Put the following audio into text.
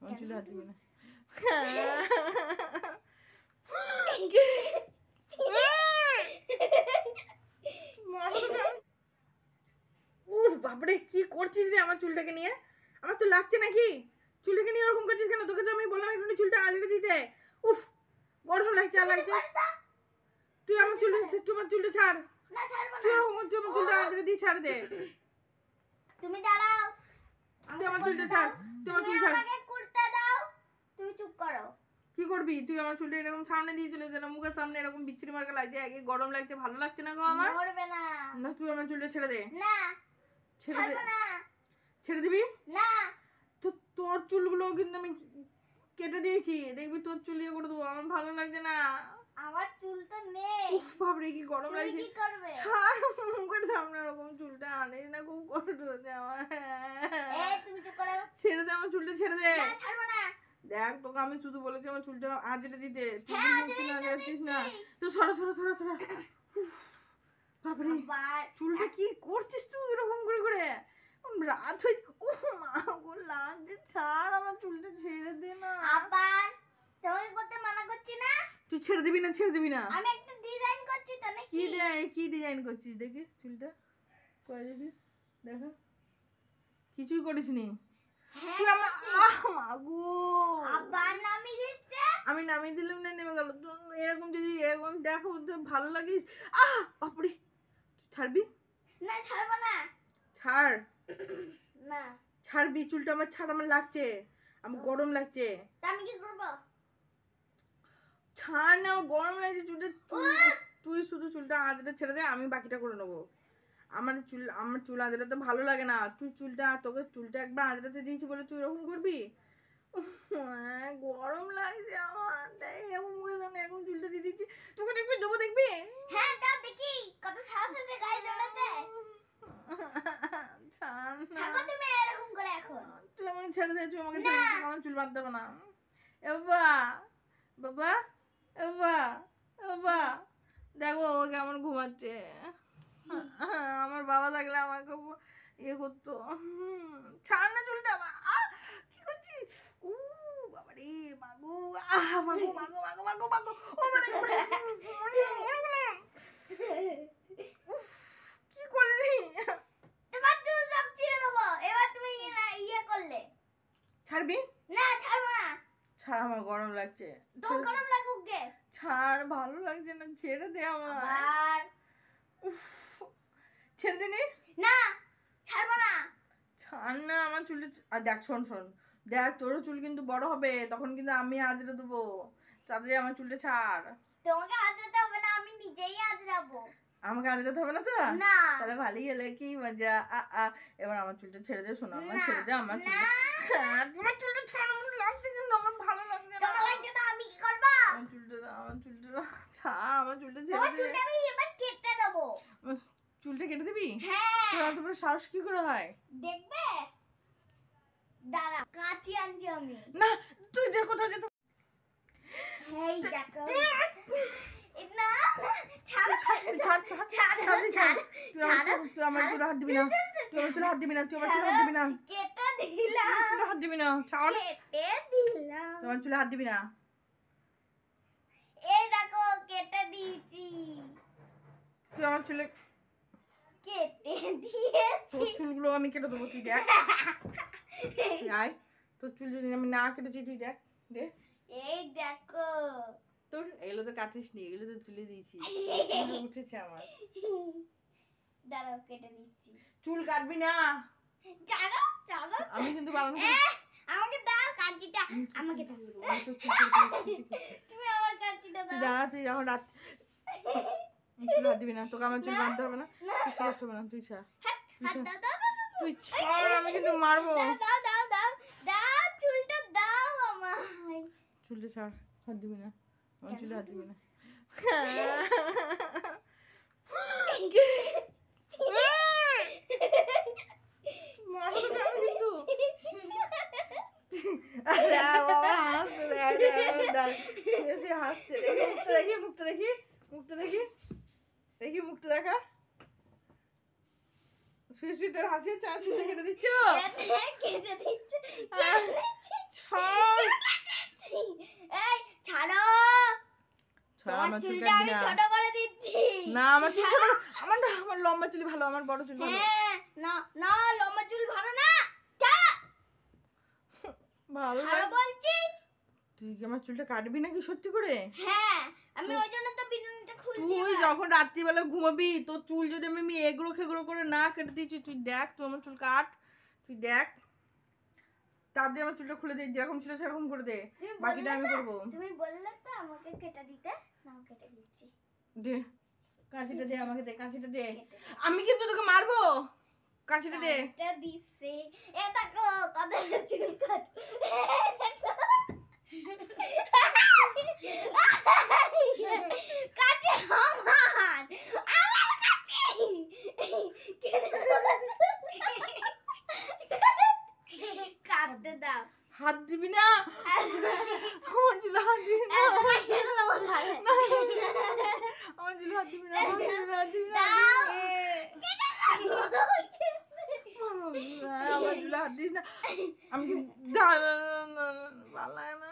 আমার চুলে হাত দিবি না। উফ বাপরে, কি করছিস রে আমার চুলটাকে নিয়ে? আমার তো লাগছে নাকি? চুলটাকে নিয়ে ওরকম করছিস কেন? তোকে তো আমি বললাম একটু চুলটা আঁচড়ে দিতে। উফ গরম লাগছে, আর লাগছে। তুই আমার চুলটা ছাড়। না ছাড়বো না। তুই আমার চুলটা আঁচড়ে দিয়ে ছাড় দে। তুমি দাঁড়াও। তুই আমার চুলটা ছাড়। তুই আমার চুল ছাড়। আমাকে করতে দাও। তুমি চুপ করো। কি করবি তুই? আমার চুলটা এরকম সামনে দিয়ে চলে যা, মুখের সামনে এরকম বিচ্ছিরি মার্কা লাগছে। আগে গরম লাগছে, ভালো লাগছে না গো আমার। করবে না। না তুই আমার চুলটা ছেড়ে দে। না ছেড়ে দে। ছাড়বো না। ছেড়ে দিবি? না। তো তোর চুলগুলো কিন্তু আমি কেটে দিয়েছি, দেখবি তোর চুল ইয়ে করে দেবো। আমার ভালো লাগছে না। আমার চুল তো নেই। উফ বাপরে কি গরম তুমি লাগছে। কি করবে? ছাড়, মুখের সামনে এরকম চুলটা আনিস না, খুব কষ্ট হচ্ছে আমার। এই তুমি চুপ করো। ছেড়ে দে আমার চুলটা, ছেড়ে দে। না ছাড়বো না। দেখ তোকে আমি শুধু বলেছি আমার চুলটা আঁচড়ে দিতে, তুই হ্যাঁ, মুখে না আঁচড়ে যাচ্ছিস না। দিচ্ছি। তো সরা সরা সরা সরা। বাপরে আবার চুলটা কি করছিস তুই এরকম করে করে? রাত হয়ে, ও মা গো লাগছে, ছাড় আমার চুলটা, ছেড়ে দে না। আবার তোমাকে করতে মানা করছি না। তুই ছেড়ে দিবি না, ছেড়ে দিবি না? আমি একটা ডিজাইন করছি তো নাকি? কি ডিজাইন করছিস দেখি চুলটা করে দেখি, দেখা। কিছুই করিসনি হ্যাঁ তুই আমার। মাগো আবার নামিয়ে দিচ্ছে। আমি নামিয়ে দিলাম না, নেমে গেল। এরকম যদি এরকম দেখো তো ভালো লাগিস। বাপরে ছাড়বি? না ছাড়বো না। ছাড়, না ছাড়বি চুলটা আমার, ছাড়, আমার লাগছে, আমার গরম লাগছে। তা আমি কি করবো? ছাড় না, আমার গরম লাগছে চুলটা। তুই শুধু চুলটা আঁচড়ে ছেড়ে দে, আমি বাকিটা করে নেবো। আমার চুল আঁচড়ে তো ভালো লাগে না। তুই তোকে চুলটা একবার আঁচড়াতে দিয়েছি বলে তুই এরকম করবি? গরম লাগছে আমার, এরকম মুখের সামনে এরকম চুলটা দিয়ে দিচ্ছি। তোকে দেখবি, দেবো দেখবি। হ্যাঁ দাও দেখি কত সাহস আছে গায়ে জ্বলেছে। ছাড় না, থাকো তুমি এরকম করে এখন। তুই আমাকে ছেড়ে দে, তুই আমাকে ছেড়ে দে, আমার চুল বাঁধতে হবে না। বাবা বাবা বাবা দেখো ও কেমন ঘুমাচ্ছে। আমার বাবা থাকলে আমাকে ইয়ে করতো। ছাড় না চুলটা। কি করছিস? বাবা রে, মাগো, মাগো মাগো মাগো মাগো মাগো, ও মানে কি করলি? তোমার চুল সব ছিঁড়ে দেবো। এবার তুমি ইয়ে করলে। ছাড়বি? না ছাড়বো না। ছাড়, আমার গরম লাগছে। তোর গরম লাগুক গে। ছাড়, ভালো লাগছে না, ছেড়ে দে আমার। আবার ছেড়ে দিনি। না ছাড়বো না। ছাড় না আমার চুলটা। আর দেখ, শোন দেখ, তোরও চুল কিন্তু বড় হবে, তখন কিন্তু আমি আঁচড়ে দেবো। তাড়াতাড়ি আমার চুলটা ছাড়। তোমাকে আজরাতে হবে না, আমি নিজেই আজরাবো। আমাকে আঁচড়াতে হবে না তো? না তাহলে ভালোই হলে, কি মজা। এবার আমার চুলটা ছেড়ে দে, শোনো, আমার না, ছেড়ে দে আমার চুলটা। তোমার চুলটা ছাড়, আমার লাগছে কিন্তু, আমার ভালো লাগছে না। তোমার লাগছে তো আমি কি করবো? আমার চুলটা ছাড়, আমার চুলটা ছেড়ে তোমার দে। চুলটা আমি এবার কেটে দেবো। আমার চুলটা কেটে দিবি? হ্যাঁ তোর এত বড় সাহস কি করে হয়? দেখবে, দাঁড়া কাঁচি আনছি আমি। না, তুই যে কোথাও যেতে। হেই দেখো না ছাড় ছাড়, তুই আমার চুলে হাত দিবি না, তুই আমার চুলে হাত দিবি না, তুই আমার চুলে হাত দিবি না, কেটে দিলাম। চুলে হাত দিবি না, ছাড়, কেটে দিলাম। তুই আমার চুলে হাত দিবি না। এই দেখো কেটে দিয়েছি। তুই আমার চুলে, কেটে দিয়েছি। তোর চুলগুলো আমি কেটে দেবো, তুই দেখ। তুই আয়, তোর চুল যদি আমি না কেটেছি, তুই দেখ দে। এই দেখো তোর এগুলো তো কাটিস নি, এগুলো তো তুলে দিয়েছি, উঠেছে আমার। দাঁড়াও কেটে দিচ্ছি। চুল কাটবি না, জানো জানো আমি কিন্তু বারণ করি। আমাকে দাও কাঁচিটা, আমাকে দাও। তুমি আমার কাঁচিটা তুই দাও। দাঁড়া, তুই যখন রাত চুল হাত দিবি না, তোকে আমার চুল বাঁধতে হবে না, কিছু করতে হবে না, তুই ছাড়, হাত দাও দাও দাও দাও। তুই ছাড়, আমি কিন্তু মারবো। দাও দাও দাও দাও চুলটা দাও আমায়। চুলটা ছাড়, হাত দিবি না, আমার চুলে হাত দিবি না। মারবো না আমি কিন্তু। হাসছে, মুখটা দেখি, মুখটা দেখা। শুয়ে তোর হাসি, চুলটা কেটে দিচ্ছ। কেটে দিচ্ছি। ছাড়, আমার চুল চুলটা কাটবি আমি না। ছোট করে দিচ্ছি। না আমার চুল ছোট না। আমার না, আমার লম্বা চুল ভালো, আমার বড় চুল ভালো। হ্যাঁ, না না লম্বা চুল ভালো না। যা, ভালো আরো লাগে। বলছি। তুই কি আমার চুলটা কাটবি নাকি সত্যি করে? হ্যাঁ, আমি ওই জন্য তো বিনুনিটা খুলছি। তুই যখন রাত্রিবেলা ঘুমাবি তোর চুল যদি আমি এগুলো খেগুলো করে না কেটে দিয়েছি, তুই দেখ, তুই আমার চুল কাট, তুই দেখ, তারপরে আমার চুলটা খুলে দে, যেরকম ছিল সেরকম করে দে, তুমি বাকিটা আমি বললে তো, করবো। তুমি বললে তো আমাকে কেটে দিতে, নাও কেটে দিচ্ছি। দে কাঁচিটা দে, আমাকে দে কাঁচিটা দে। কেটে দিচ্ছি। আমি কিন্তু তোকে মারবো, কাঁচিটা দে। কাটটা দিছে। এ দেখো কত চুল কাট। কাছে আমার, আমার কাছে। কাটতে দাও। হাত দিবি না, আমার চুলে হাত দিবি না, এতটা কেন আমার হাতে? আমার চুলে হাত দিবি না, আমার চুলে হাত দিবি না, দাও। আমার চুলে হাত দিস না। আমি কি ভালো লাগে না।